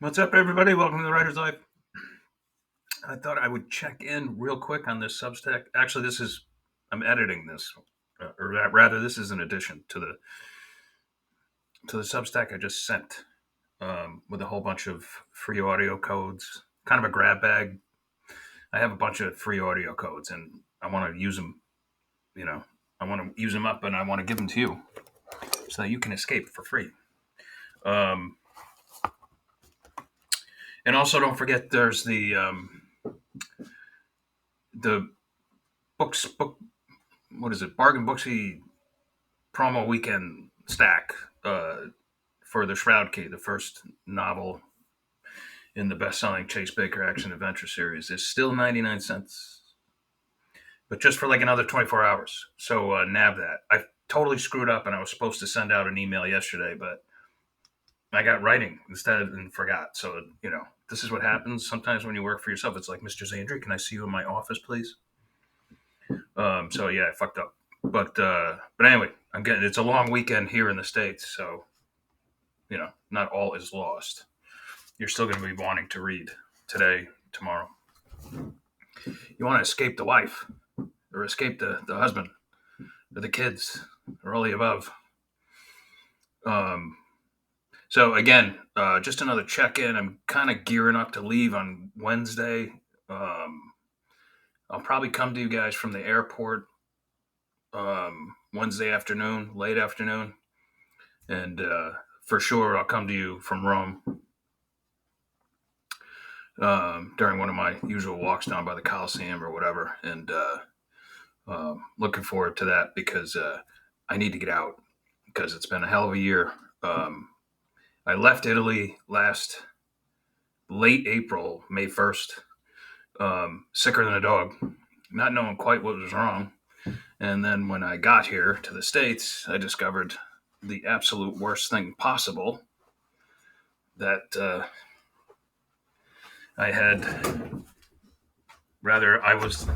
What's up, everybody? Welcome to the Writer's Life. I thought I would check in real quick on this Substack. Actually, I'm editing this, or rather, this is an addition to the Substack I just sent with a whole bunch of free audio codes, kind of a grab bag. I have a bunch of free audio codes, and I want to use them. You know, I want to use them up, and I want to give them to you so that you can escape for free. Um, and also, don't forget, there's the book. What is it? Bargain Booksy promo weekend stack for the Shroud Key, the first novel in the best-selling Chase Baker action adventure series, is still 99 cents, but just for like another 24 hours. So nab that. I totally screwed up, and I was supposed to send out an email yesterday, but I got writing instead and forgot. So this is what happens sometimes when you work for yourself. It's like, Mr. Zandri, can I see you in my office, please? So yeah, I fucked up. But anyway, I'm getting. It's a long weekend here in the States, so not all is lost. You're still going to be wanting to read today, tomorrow. You want to escape the wife or escape the husband or the kids or all the above. Um, so, again, just another check in. I'm kind of gearing up to leave on Wednesday. I'll probably come to you guys from the airport Wednesday afternoon, late afternoon. And for sure, I'll come to you from Rome during one of my usual walks down by the Coliseum or whatever. And looking forward to that because I need to get out because it's been a hell of a year. I left Italy last late April, May 1st, sicker than a dog, not knowing quite what was wrong. And then when I got here to the States, I discovered the absolute worst thing possible that I was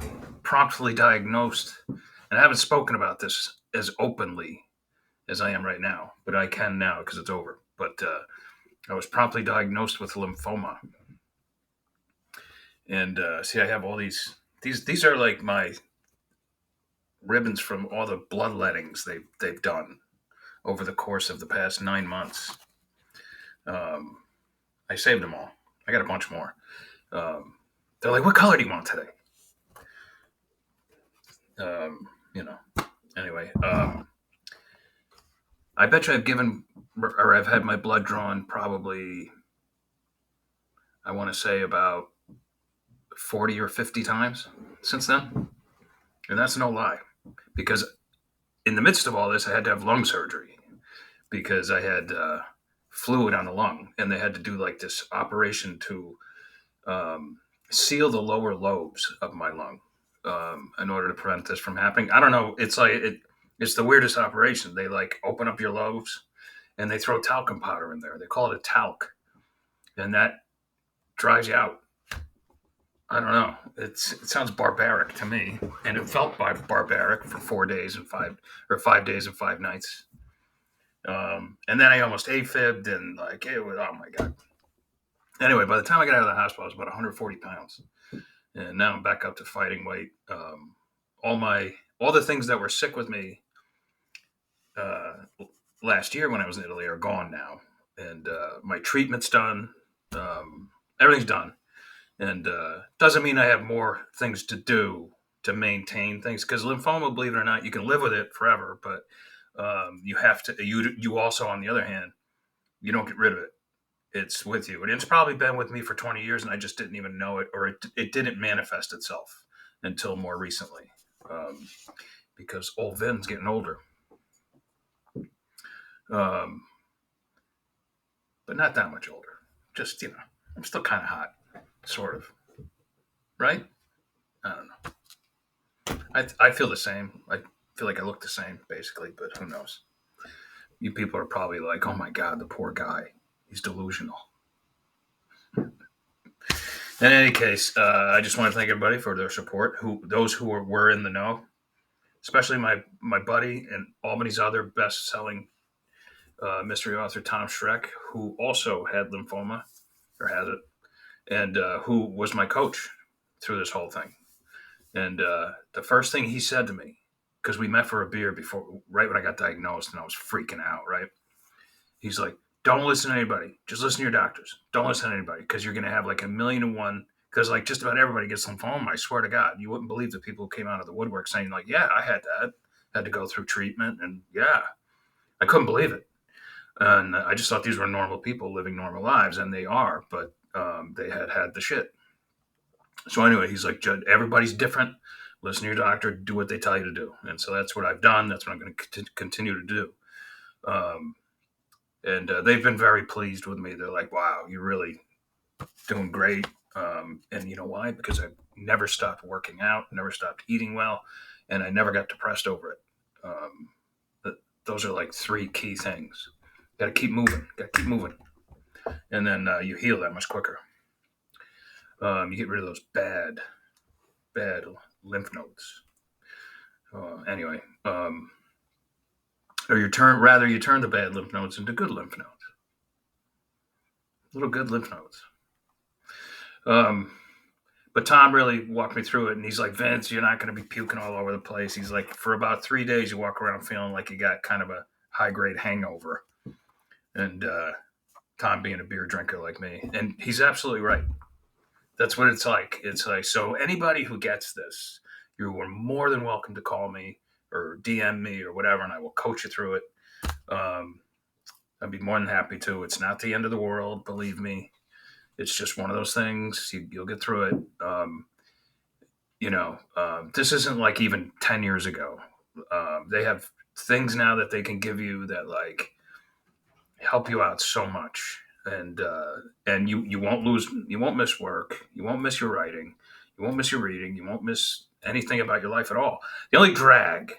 promptly diagnosed. And I haven't spoken about this as openly as I am right now, but I can now because it's over. But I was promptly diagnosed with lymphoma, and see, I have all these. These are like my ribbons from all the bloodlettings they've done over the course of the past 9 months. Um, I saved them all. I got a bunch more. They're like, "What color do you want today?" Um, you know. Anyway, I bet you I've given or I've had my blood drawn probably. I want to say about 40 or 50 times since then. And that's no lie. Because in the midst of all this, I had to have lung surgery because I had fluid on the lung. And they had to do like this operation to seal the lower lobes of my lung in order to prevent this from happening. I don't know. It's the weirdest operation. They like open up your lobes and they throw talcum powder in there. They call it a talc. And that dries you out. I don't know. It sounds barbaric to me, and it felt barbaric for 4 days and 5 days and 5 nights. And then I almost afibbed, and like it was, oh my god. Anyway, by the time I got out of the hospital, I was about 140 pounds, and now I'm back up to fighting weight. All the things that were sick with me uh, last year when I was in Italy are gone now, and my treatment's done. Everything's done. And doesn't mean I have more things to do to maintain things because lymphoma, believe it or not, you can live with it forever, but you have to. You also, on the other hand, you don't get rid of it. It's with you, and it's probably been with me for 20 years, and I just didn't even know it, or it didn't manifest itself until more recently, because old Vin's getting older, um, but not that much older. Just I'm still kind of hot, sort of, right? I don't know. I feel the same. I feel like I look the same, basically, but who knows? You people are probably like, oh my God, the poor guy. He's delusional. In any case, I just want to thank everybody for their support. Those who were in the know, especially my buddy and Albany's other best-selling mystery author, Tom Schreck, who also had lymphoma or has it, and who was my coach through this whole thing. And the first thing he said to me, because we met for a beer before, right when I got diagnosed, and I was freaking out. Right, he's like, "Don't listen to anybody. Just listen to your doctors. Don't listen to anybody because you're gonna have like 1,000,001." Because like just about everybody gets lymphoma. I swear to God, you wouldn't believe the people who came out of the woodwork saying like, "Yeah, I had that. Had to go through treatment, and yeah, I couldn't believe it." And I just thought these were normal people living normal lives, and they are, but they had the shit. So anyway, he's like, "Judd, everybody's different. Listen to your doctor. Do what they tell you to do." And so that's what I've done. That's what I'm going to continue to do. Um, and they've been very pleased with me. They're like, "Wow, you're really doing great." And you know why? Because I never stopped working out, never stopped eating well, and I never got depressed over it. Um, those are like three key things. Got to keep moving. Got to keep moving, and then you heal that much quicker. You get rid of those bad lymph nodes. Anyway, or you turn the bad lymph nodes into good lymph nodes, little good lymph nodes. Um, but Tom really walked me through it, and he's like, "Vince, you're not going to be puking all over the place." He's like, "For about 3 days, you walk around feeling like you got kind of a high grade hangover," and Tom being a beer drinker like me, and he's absolutely right. That's what it's like. It's like, so anybody who gets this, you are more than welcome to call me or DM me or whatever, and I will coach you through it. Um, I'd be more than happy to. It's not the end of the world, believe me. It's just one of those things. You'll get through it. This isn't like even 10 years ago. They have things now that they can give you that like help you out so much. And you won't miss work, you won't miss your writing, you won't miss your reading, you won't miss anything about your life at all. The only drag,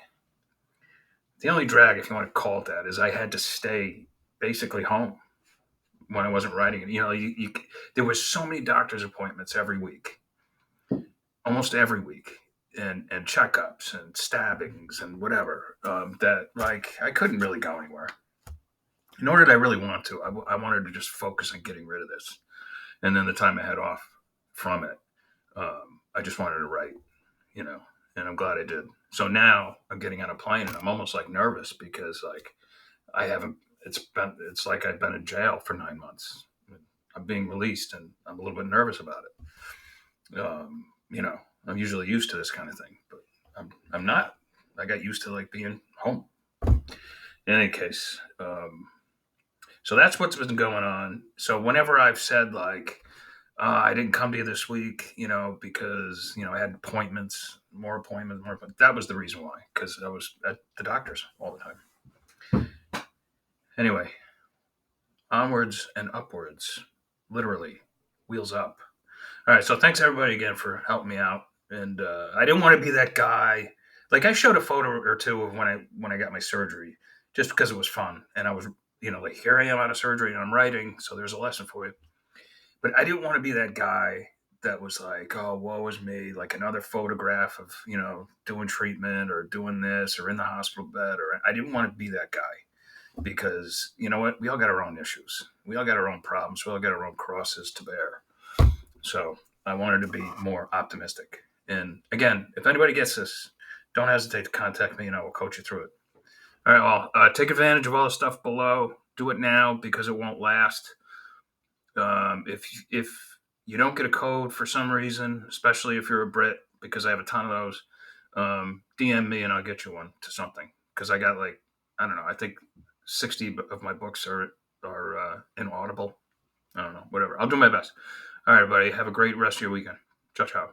if you want to call it that, is I had to stay basically home when I wasn't writing it. There was so many doctor's appointments every week, almost every week, and checkups and stabbings and whatever, that like I couldn't really go anywhere. Nor did I really want to. I wanted to just focus on getting rid of this, and then the time I had off from it, I just wanted to write, you know, and I'm glad I did. So now I'm getting on a plane, and I'm almost like nervous because like I haven't. It's like I've been in jail for 9 months. I'm being released, and I'm a little bit nervous about it. I'm usually used to this kind of thing, but I'm not. I got used to like being home. In any case, so that's what's been going on. So whenever I've said like I didn't come to you this week, because I had appointments, more appointments. That was the reason why, because I was at the doctor's all the time. Anyway, onwards and upwards, literally, wheels up. All right, so thanks everybody again for helping me out. And I didn't want to be that guy. Like I showed a photo or two of when I got my surgery, just because it was fun, and I was, like here I am out of surgery and I'm writing, so there's a lesson for you. But I didn't want to be that guy that was like, oh, woe is me, like another photograph of, doing treatment or doing this or in the hospital bed. Or I didn't want to be that guy because you know what? We all got our own issues. We all got our own problems. We all got our own crosses to bear. So I wanted to be more optimistic. And again, if anybody gets this, don't hesitate to contact me and I will coach you through it. All right, well, take advantage of all the stuff below. Do it now because it won't last. If you don't get a code for some reason, especially if you're a Brit, because I have a ton of those, DM me and I'll get you one to something. Because I got like I don't know, I think 60 of my books are in Audible. I don't know, whatever. I'll do my best. All right, everybody, have a great rest of your weekend. Ciao, ciao.